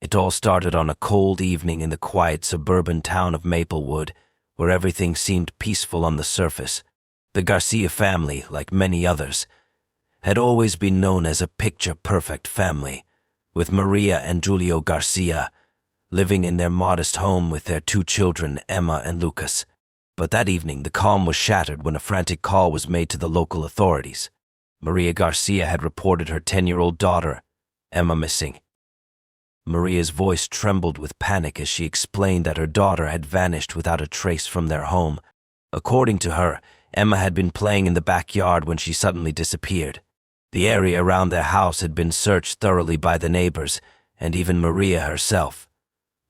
It all started on a cold evening in the quiet suburban town of Maplewood, where everything seemed peaceful on the surface. The Garcia family, like many others, had always been known as a picture-perfect family, with Maria and Julio Garcia living in their modest home with their 2 children, Emma and Lucas. But that evening, the calm was shattered when a frantic call was made to the local authorities. Maria Garcia had reported her 10-year-old daughter, Emma, missing. Maria's voice trembled with panic as she explained that her daughter had vanished without a trace from their home. According to her, Emma had been playing in the backyard when she suddenly disappeared. The area around their house had been searched thoroughly by the neighbors and even Maria herself,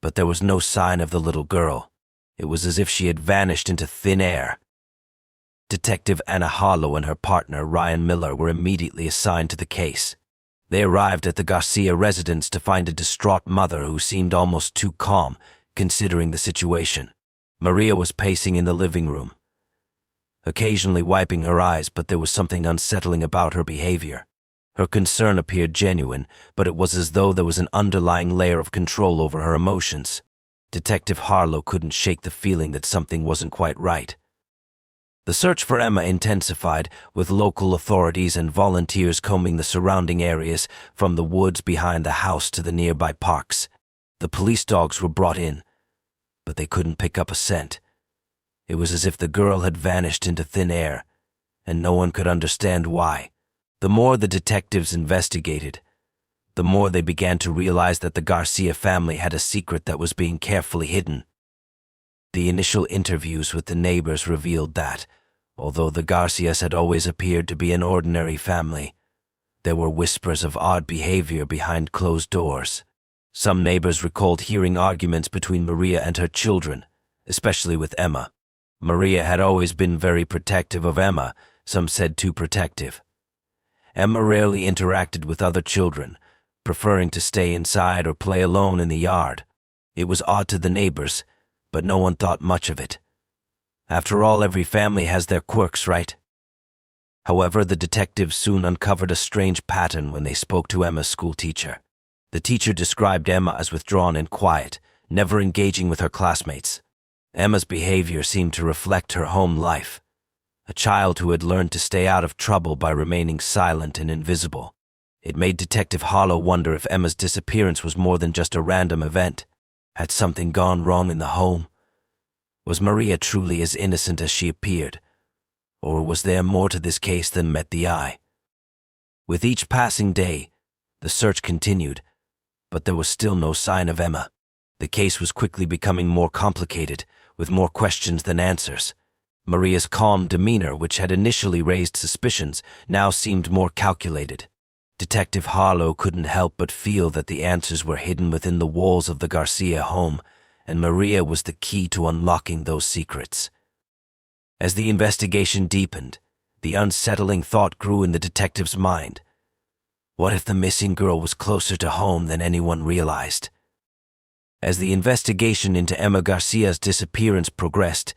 but there was no sign of the little girl. It was as if she had vanished into thin air. Detective Anna Harlow and her partner, Ryan Miller, were immediately assigned to the case. They arrived at the Garcia residence to find a distraught mother who seemed almost too calm, considering the situation. Maria was pacing in the living room, occasionally wiping her eyes, but there was something unsettling about her behavior. Her concern appeared genuine, but it was as though there was an underlying layer of control over her emotions. Detective Harlow couldn't shake the feeling that something wasn't quite right. The search for Emma intensified, with local authorities and volunteers combing the surrounding areas, from the woods behind the house to the nearby parks. The police dogs were brought in, but they couldn't pick up a scent. It was as if the girl had vanished into thin air, and no one could understand why. The more the detectives investigated, the more they began to realize that the Garcia family had a secret that was being carefully hidden. The initial interviews with the neighbors revealed that, although the Garcias had always appeared to be an ordinary family, there were whispers of odd behavior behind closed doors. Some neighbors recalled hearing arguments between Maria and her children, especially with Emma. Maria had always been very protective of Emma, some said too protective. Emma rarely interacted with other children, preferring to stay inside or play alone in the yard. It was odd to the neighbors, but no one thought much of it. After all, every family has their quirks, right? However, the detectives soon uncovered a strange pattern when they spoke to Emma's schoolteacher. The teacher described Emma as withdrawn and quiet, never engaging with her classmates. Emma's behavior seemed to reflect her home life, a child who had learned to stay out of trouble by remaining silent and invisible. It made Detective Harlow wonder if Emma's disappearance was more than just a random event. Had something gone wrong in the home? Was Maria truly as innocent as she appeared? Or was there more to this case than met the eye? With each passing day, the search continued, but there was still no sign of Emma. The case was quickly becoming more complicated, with more questions than answers. Maria's calm demeanor, which had initially raised suspicions, now seemed more calculated. Detective Harlow couldn't help but feel that the answers were hidden within the walls of the Garcia home, and Maria was the key to unlocking those secrets. As the investigation deepened, the unsettling thought grew in the detective's mind. What if the missing girl was closer to home than anyone realized? As the investigation into Emma Garcia's disappearance progressed,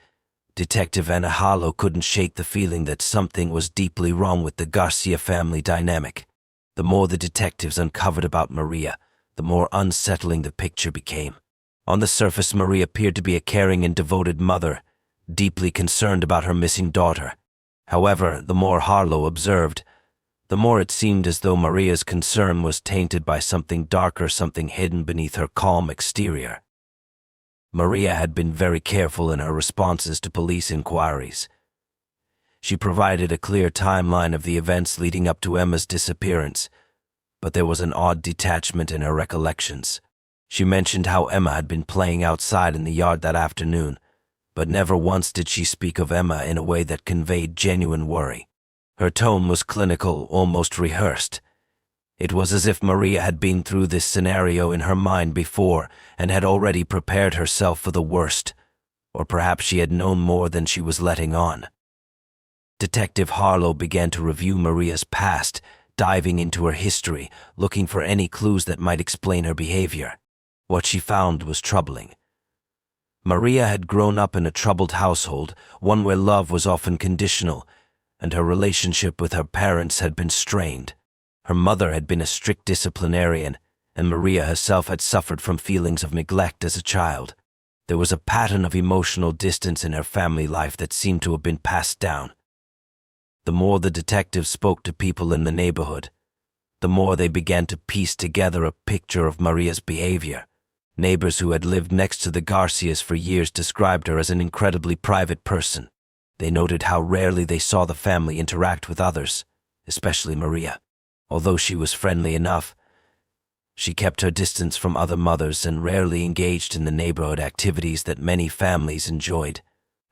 Detective Anna Harlow couldn't shake the feeling that something was deeply wrong with the Garcia family dynamic. The more the detectives uncovered about Maria, the more unsettling the picture became. On the surface, Maria appeared to be a caring and devoted mother, deeply concerned about her missing daughter. However, the more Harlow observed, the more it seemed as though Maria's concern was tainted by something darker, something hidden beneath her calm exterior. Maria had been very careful in her responses to police inquiries. She provided a clear timeline of the events leading up to Emma's disappearance, but there was an odd detachment in her recollections. She mentioned how Emma had been playing outside in the yard that afternoon, but never once did she speak of Emma in a way that conveyed genuine worry. Her tone was clinical, almost rehearsed. It was as if Maria had been through this scenario in her mind before and had already prepared herself for the worst, or perhaps she had known more than she was letting on. Detective Harlow began to review Maria's past, diving into her history, looking for any clues that might explain her behavior. What she found was troubling. Maria had grown up in a troubled household, one where love was often conditional, and her relationship with her parents had been strained. Her mother had been a strict disciplinarian, and Maria herself had suffered from feelings of neglect as a child. There was a pattern of emotional distance in her family life that seemed to have been passed down. The more the detectives spoke to people in the neighborhood, the more they began to piece together a picture of Maria's behavior. Neighbors who had lived next to the Garcias for years described her as an incredibly private person. They noted how rarely they saw the family interact with others, especially Maria. Although she was friendly enough, she kept her distance from other mothers and rarely engaged in the neighborhood activities that many families enjoyed.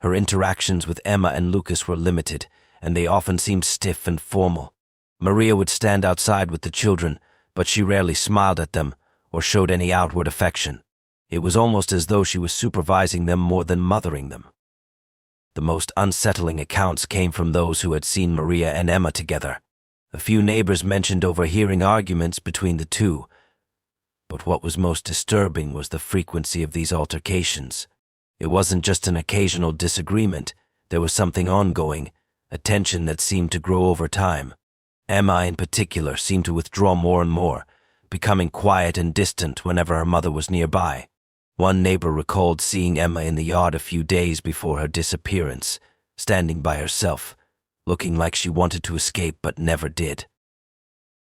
Her interactions with Emma and Lucas were limited, and they often seemed stiff and formal. Maria would stand outside with the children, but she rarely smiled at them or showed any outward affection. It was almost as though she was supervising them more than mothering them. The most unsettling accounts came from those who had seen Maria and Emma together. A few neighbors mentioned overhearing arguments between the two, but what was most disturbing was the frequency of these altercations. It wasn't just an occasional disagreement, there was something ongoing, a tension that seemed to grow over time. Emma in particular seemed to withdraw more and more, becoming quiet and distant whenever her mother was nearby. One neighbor recalled seeing Emma in the yard a few days before her disappearance, standing by herself, looking like she wanted to escape but never did.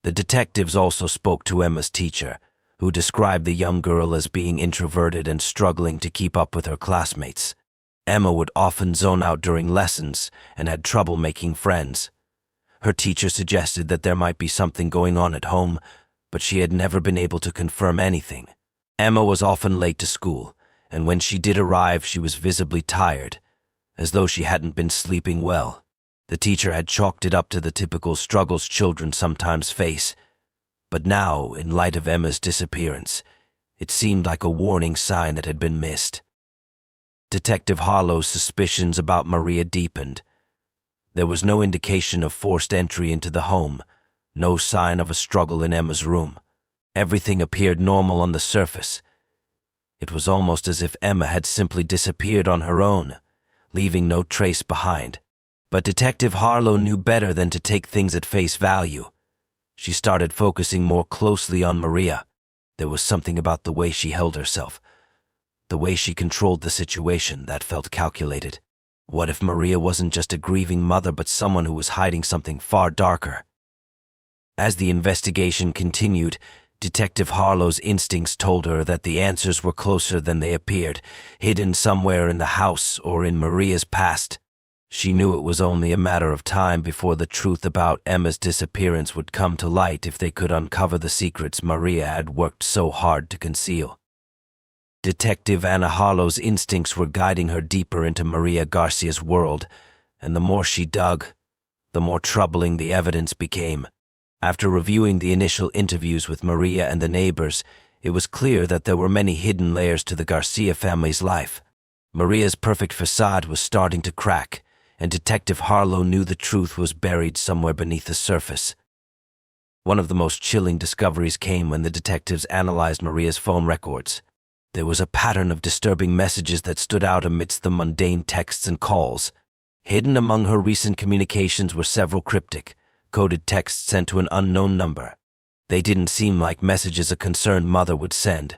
The detectives also spoke to Emma's teacher, who described the young girl as being introverted and struggling to keep up with her classmates. Emma would often zone out during lessons and had trouble making friends. Her teacher suggested that there might be something going on at home, but she had never been able to confirm anything. Emma was often late to school, and when she did arrive, she was visibly tired, as though she hadn't been sleeping well. The teacher had chalked it up to the typical struggles children sometimes face, but now, in light of Emma's disappearance, it seemed like a warning sign that had been missed. Detective Harlow's suspicions about Maria deepened. There was no indication of forced entry into the home, no sign of a struggle in Emma's room. Everything appeared normal on the surface. It was almost as if Emma had simply disappeared on her own, leaving no trace behind. But Detective Harlow knew better than to take things at face value. She started focusing more closely on Maria. There was something about the way she held herself, the way she controlled the situation, that felt calculated. What if Maria wasn't just a grieving mother but someone who was hiding something far darker? As the investigation continued, Detective Harlow's instincts told her that the answers were closer than they appeared, hidden somewhere in the house or in Maria's past. She knew it was only a matter of time before the truth about Emma's disappearance would come to light if they could uncover the secrets Maria had worked so hard to conceal. Detective Anna Harlow's instincts were guiding her deeper into Maria Garcia's world, and the more she dug, the more troubling the evidence became. After reviewing the initial interviews with Maria and the neighbors, it was clear that there were many hidden layers to the Garcia family's life. Maria's perfect facade was starting to crack, and Detective Harlow knew the truth was buried somewhere beneath the surface. One of the most chilling discoveries came when the detectives analyzed Maria's phone records. There was a pattern of disturbing messages that stood out amidst the mundane texts and calls. Hidden among her recent communications were several cryptic, coded texts sent to an unknown number. They didn't seem like messages a concerned mother would send.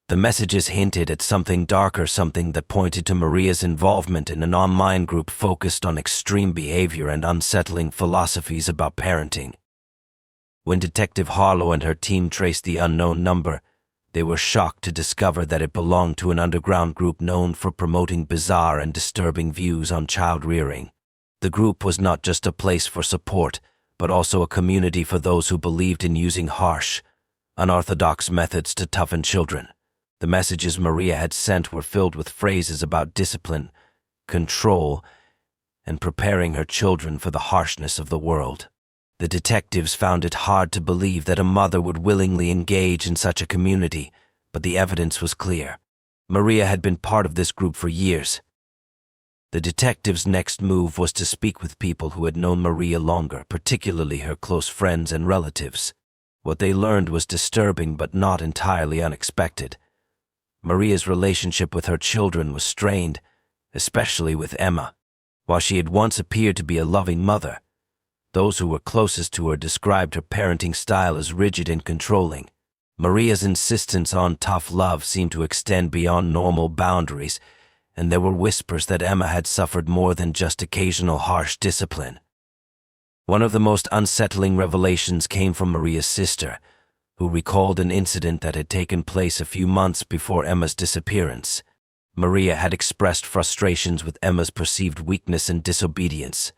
The messages hinted at something darker, something that pointed to Maria's involvement in an online group focused on extreme behavior and unsettling philosophies about parenting. When Detective Harlow and her team traced the unknown number, they were shocked to discover that it belonged to an underground group known for promoting bizarre and disturbing views on child rearing. The group was not just a place for support, but also a community for those who believed in using harsh, unorthodox methods to toughen children. The messages Maria had sent were filled with phrases about discipline, control, and preparing her children for the harshness of the world. The detectives found it hard to believe that a mother would willingly engage in such a community, but the evidence was clear. Maria had been part of this group for years. The detectives' next move was to speak with people who had known Maria longer, particularly her close friends and relatives. What they learned was disturbing but not entirely unexpected. Maria's relationship with her children was strained, especially with Emma. While she had once appeared to be a loving mother, those who were closest to her described her parenting style as rigid and controlling. Maria's insistence on tough love seemed to extend beyond normal boundaries, and there were whispers that Emma had suffered more than just occasional harsh discipline. One of the most unsettling revelations came from Maria's sister, who recalled an incident that had taken place a few months before Emma's disappearance. Maria had expressed frustrations with Emma's perceived weakness and disobedience.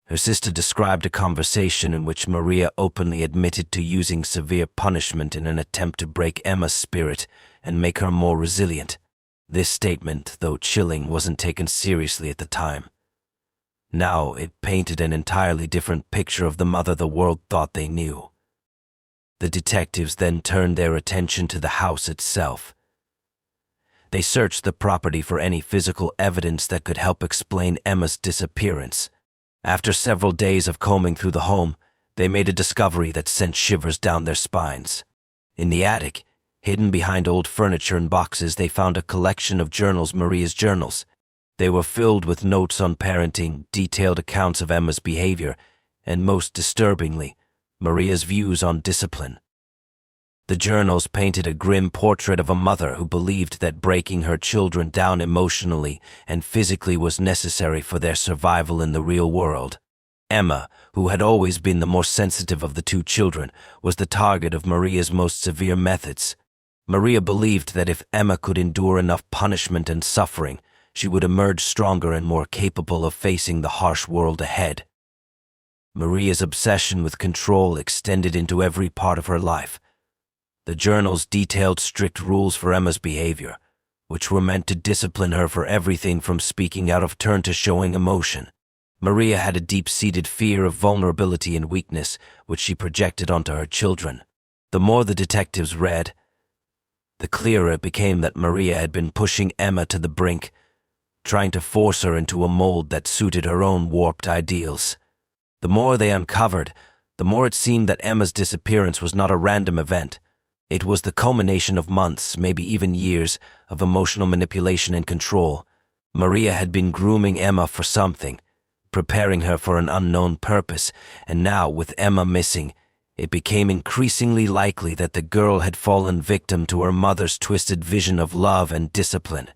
Her sister described a conversation in which Maria openly admitted to using severe punishment in an attempt to break Emma's spirit and make her more resilient. This statement, though chilling, wasn't taken seriously at the time. Now it painted an entirely different picture of the mother the world thought they knew. The detectives then turned their attention to the house itself. They searched the property for any physical evidence that could help explain Emma's disappearance. After several days of combing through the home, they made a discovery that sent shivers down their spines. In the attic, hidden behind old furniture and boxes, they found a collection of journals, Maria's journals. They were filled with notes on parenting, detailed accounts of Emma's behavior, and most disturbingly, Maria's views on discipline. The journals painted a grim portrait of a mother who believed that breaking her children down emotionally and physically was necessary for their survival in the real world. Emma, who had always been the more sensitive of the two children, was the target of Maria's most severe methods. Maria believed that if Emma could endure enough punishment and suffering, she would emerge stronger and more capable of facing the harsh world ahead. Maria's obsession with control extended into every part of her life. The journals detailed strict rules for Emma's behavior, which were meant to discipline her for everything from speaking out of turn to showing emotion. Maria had a deep-seated fear of vulnerability and weakness, which she projected onto her children. The more the detectives read, the clearer it became that Maria had been pushing Emma to the brink, trying to force her into a mold that suited her own warped ideals. The more they uncovered, the more it seemed that Emma's disappearance was not a random event. It was the culmination of months, maybe even years, of emotional manipulation and control. Maria had been grooming Emma for something, preparing her for an unknown purpose, and now, with Emma missing, it became increasingly likely that the girl had fallen victim to her mother's twisted vision of love and discipline.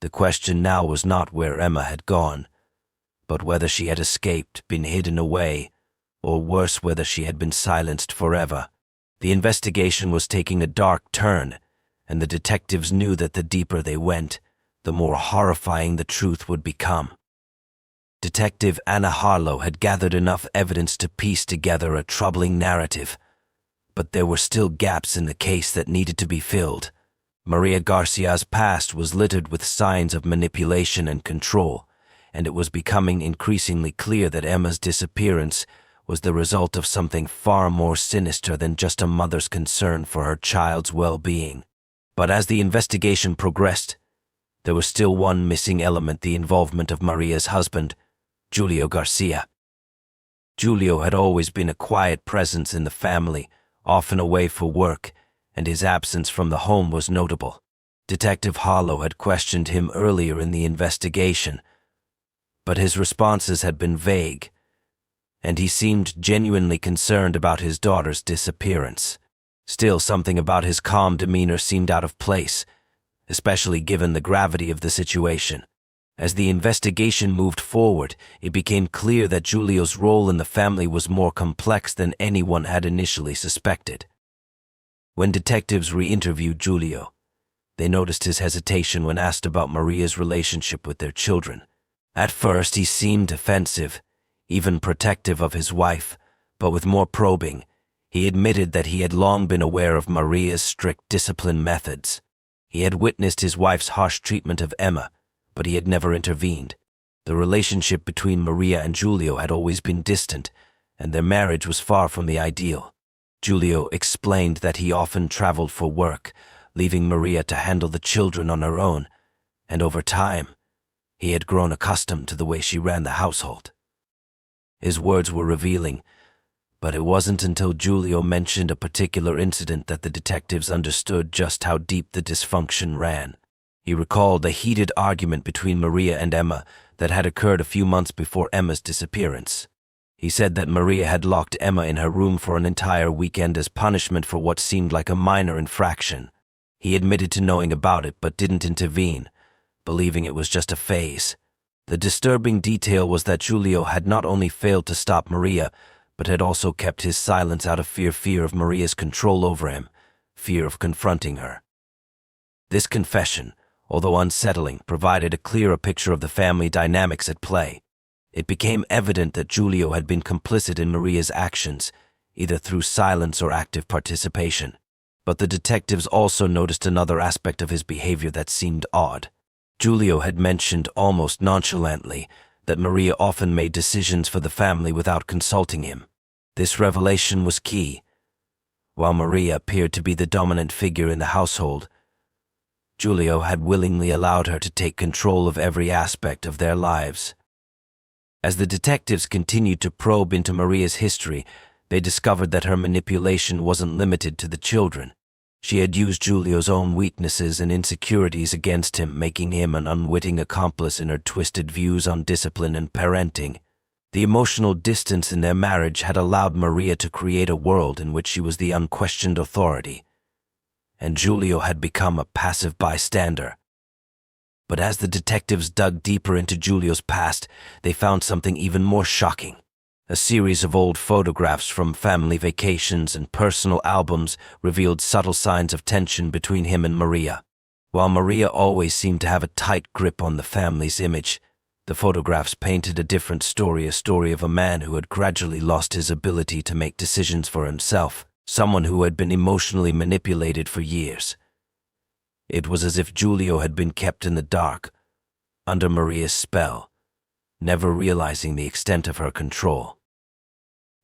The question now was not where Emma had gone, but whether she had escaped, been hidden away, or worse, whether she had been silenced forever. The investigation was taking a dark turn, and the detectives knew that the deeper they went, the more horrifying the truth would become. Detective Anna Harlow had gathered enough evidence to piece together a troubling narrative, but there were still gaps in the case that needed to be filled. Maria Garcia's past was littered with signs of manipulation and control, and it was becoming increasingly clear that Emma's disappearance was the result of something far more sinister than just a mother's concern for her child's well-being. But as the investigation progressed, there was still one missing element: the involvement of Maria's husband, Julio Garcia. Julio had always been a quiet presence in the family, often away for work, and his absence from the home was notable. Detective Harlow had questioned him earlier in the investigation, but his responses had been vague, and he seemed genuinely concerned about his daughter's disappearance. Still, something about his calm demeanor seemed out of place, especially given the gravity of the situation. As the investigation moved forward, it became clear that Julio's role in the family was more complex than anyone had initially suspected. When detectives re-interviewed Julio, they noticed his hesitation when asked about Maria's relationship with their children. At first, he seemed defensive, even protective of his wife, but with more probing, he admitted that he had long been aware of Maria's strict discipline methods. He had witnessed his wife's harsh treatment of Emma, but he had never intervened. The relationship between Maria and Julio had always been distant, and their marriage was far from the ideal. Julio explained that he often traveled for work, leaving Maria to handle the children on her own, and over time, he had grown accustomed to the way she ran the household. His words were revealing, but it wasn't until Julio mentioned a particular incident that the detectives understood just how deep the dysfunction ran. He recalled a heated argument between Maria and Emma that had occurred a few months before Emma's disappearance. He said that Maria had locked Emma in her room for an entire weekend as punishment for what seemed like a minor infraction. He admitted to knowing about it but didn't intervene, believing it was just a phase. The disturbing detail was that Giulio had not only failed to stop Maria, but had also kept his silence out of fear of Maria's control over him, fear of confronting her. This confession, although unsettling, provided a clearer picture of the family dynamics at play. It became evident that Giulio had been complicit in Maria's actions, either through silence or active participation. But the detectives also noticed another aspect of his behavior that seemed odd. Giulio had mentioned almost nonchalantly that Maria often made decisions for the family without consulting him. This revelation was key. While Maria appeared to be the dominant figure in the household, Giulio had willingly allowed her to take control of every aspect of their lives. As the detectives continued to probe into Maria's history, they discovered that her manipulation wasn't limited to the children. She had used Giulio's own weaknesses and insecurities against him, making him an unwitting accomplice in her twisted views on discipline and parenting. The emotional distance in their marriage had allowed Maria to create a world in which she was the unquestioned authority, and Giulio had become a passive bystander. But as the detectives dug deeper into Giulio's past, they found something even more shocking. A series of old photographs from family vacations and personal albums revealed subtle signs of tension between him and Maria. While Maria always seemed to have a tight grip on the family's image, the photographs painted a different story, a story of a man who had gradually lost his ability to make decisions for himself, someone who had been emotionally manipulated for years. It was as if Giulio had been kept in the dark, under Maria's spell, never realizing the extent of her control.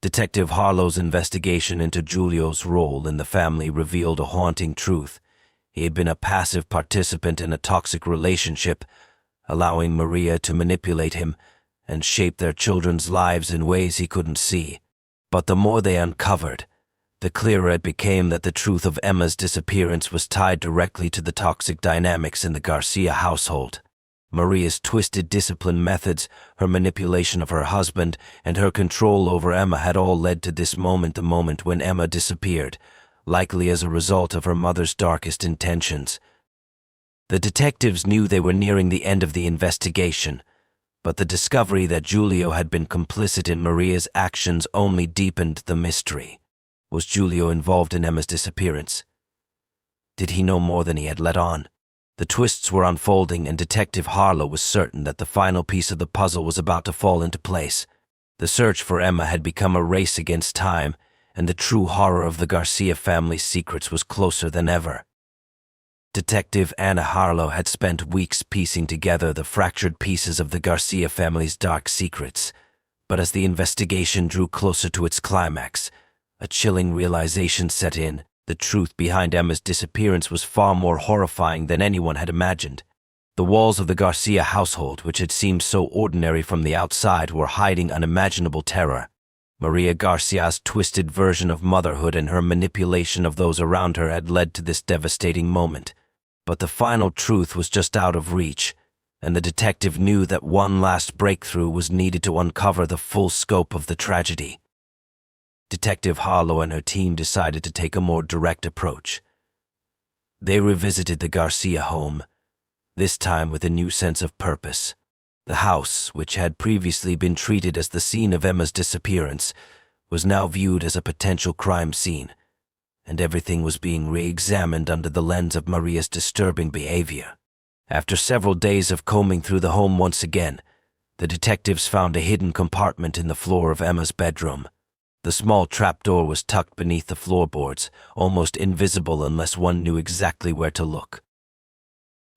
Detective Harlow's investigation into Giulio's role in the family revealed a haunting truth. He had been a passive participant in a toxic relationship, allowing Maria to manipulate him and shape their children's lives in ways he couldn't see. But the more they uncovered, the clearer it became that the truth of Emma's disappearance was tied directly to the toxic dynamics in the Garcia household. Maria's twisted discipline methods, her manipulation of her husband, and her control over Emma had all led to this moment, the moment when Emma disappeared, likely as a result of her mother's darkest intentions. The detectives knew they were nearing the end of the investigation, but the discovery that Giulio had been complicit in Maria's actions only deepened the mystery. Was Giulio involved in Emma's disappearance? Did he know more than he had let on? The twists were unfolding, and Detective Harlow was certain that the final piece of the puzzle was about to fall into place. The search for Emma had become a race against time, and the true horror of the Garcia family's secrets was closer than ever. Detective Anna Harlow had spent weeks piecing together the fractured pieces of the Garcia family's dark secrets, but as the investigation drew closer to its climax, a chilling realization set in. The truth behind Emma's disappearance was far more horrifying than anyone had imagined. The walls of the Garcia household, which had seemed so ordinary from the outside, were hiding unimaginable terror. Maria Garcia's twisted version of motherhood and her manipulation of those around her had led to this devastating moment. But the final truth was just out of reach, and the detective knew that one last breakthrough was needed to uncover the full scope of the tragedy. Detective Harlow and her team decided to take a more direct approach. They revisited the Garcia home, this time with a new sense of purpose. The house, which had previously been treated as the scene of Emma's disappearance, was now viewed as a potential crime scene, and everything was being re-examined under the lens of Maria's disturbing behavior. After several days of combing through the home once again, the detectives found a hidden compartment in the floor of Emma's bedroom. The small trapdoor was tucked beneath the floorboards, almost invisible unless one knew exactly where to look.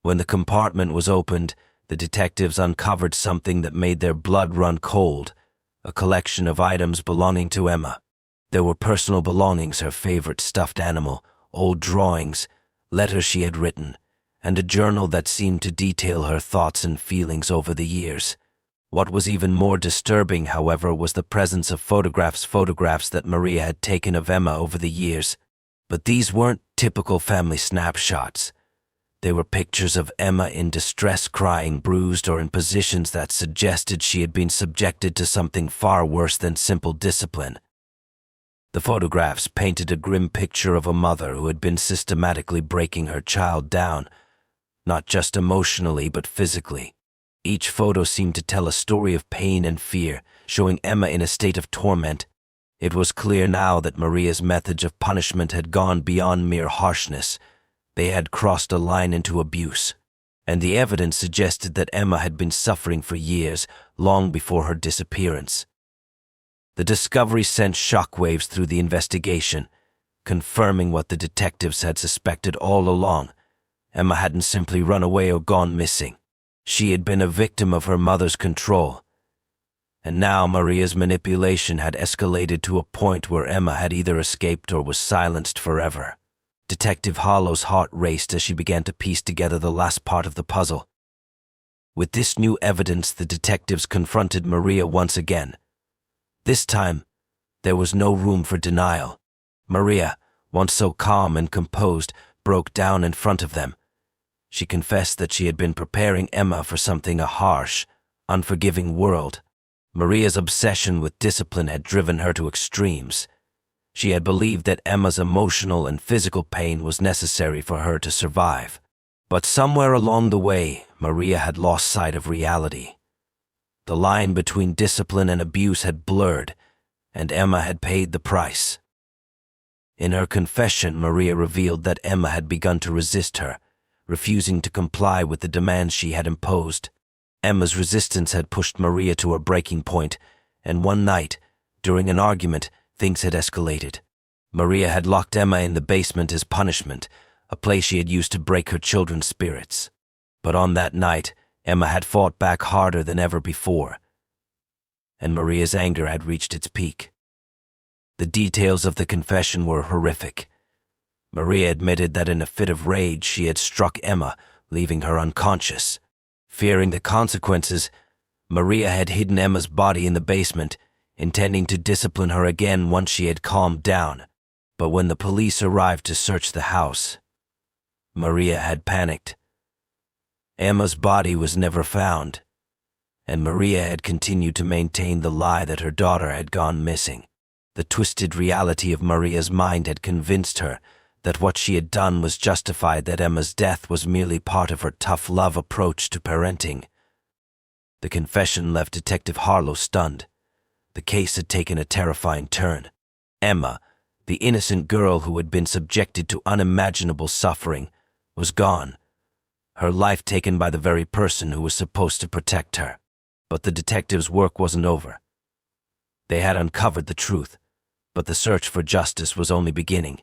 When the compartment was opened, the detectives uncovered something that made their blood run cold, a collection of items belonging to Emma. There were personal belongings, her favorite stuffed animal, old drawings, letters she had written, and a journal that seemed to detail her thoughts and feelings over the years. What was even more disturbing, however, was the presence of photographs that Maria had taken of Emma over the years. But these weren't typical family snapshots. They were pictures of Emma in distress, crying, bruised, or in positions that suggested she had been subjected to something far worse than simple discipline. The photographs painted a grim picture of a mother who had been systematically breaking her child down, not just emotionally but physically. Each photo seemed to tell a story of pain and fear, showing Emma in a state of torment. It was clear now that Maria's methods of punishment had gone beyond mere harshness. They had crossed a line into abuse, and the evidence suggested that Emma had been suffering for years, long before her disappearance. The discovery sent shockwaves through the investigation, confirming what the detectives had suspected all along. Emma hadn't simply run away or gone missing. She had been a victim of her mother's control. And now Maria's manipulation had escalated to a point where Emma had either escaped or was silenced forever. Detective Hollow's heart raced as she began to piece together the last part of the puzzle. With this new evidence, the detectives confronted Maria once again. This time, there was no room for denial. Maria, once so calm and composed, broke down in front of them. She confessed that she had been preparing Emma for something a harsh, unforgiving world. Maria's obsession with discipline had driven her to extremes. She had believed that Emma's emotional and physical pain was necessary for her to survive. But somewhere along the way, Maria had lost sight of reality. The line between discipline and abuse had blurred, and Emma had paid the price. In her confession, Maria revealed that Emma had begun to resist her, refusing to comply with the demands she had imposed. Emma's resistance had pushed Maria to her breaking point, and one night, during an argument, things had escalated. Maria had locked Emma in the basement as punishment, a place she had used to break her children's spirits. But on that night, Emma had fought back harder than ever before, and Maria's anger had reached its peak. The details of the confession were horrific. Maria admitted that in a fit of rage she had struck Emma, leaving her unconscious. Fearing the consequences, Maria had hidden Emma's body in the basement, intending to discipline her again once she had calmed down. But when the police arrived to search the house, Maria had panicked. Emma's body was never found, and Maria had continued to maintain the lie that her daughter had gone missing. The twisted reality of Maria's mind had convinced her that what she had done was justified, that Emma's death was merely part of her tough love approach to parenting. The confession left Detective Harlow stunned. The case had taken a terrifying turn. Emma, the innocent girl who had been subjected to unimaginable suffering, was gone, her life taken by the very person who was supposed to protect her. But the detectives' work wasn't over. They had uncovered the truth, but the search for justice was only beginning.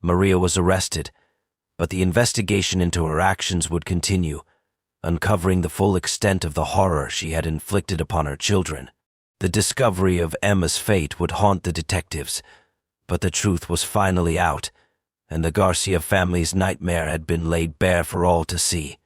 Maria was arrested, but the investigation into her actions would continue, uncovering the full extent of the horror she had inflicted upon her children. The discovery of Emma's fate would haunt the detectives, but the truth was finally out, and the Garcia family's nightmare had been laid bare for all to see.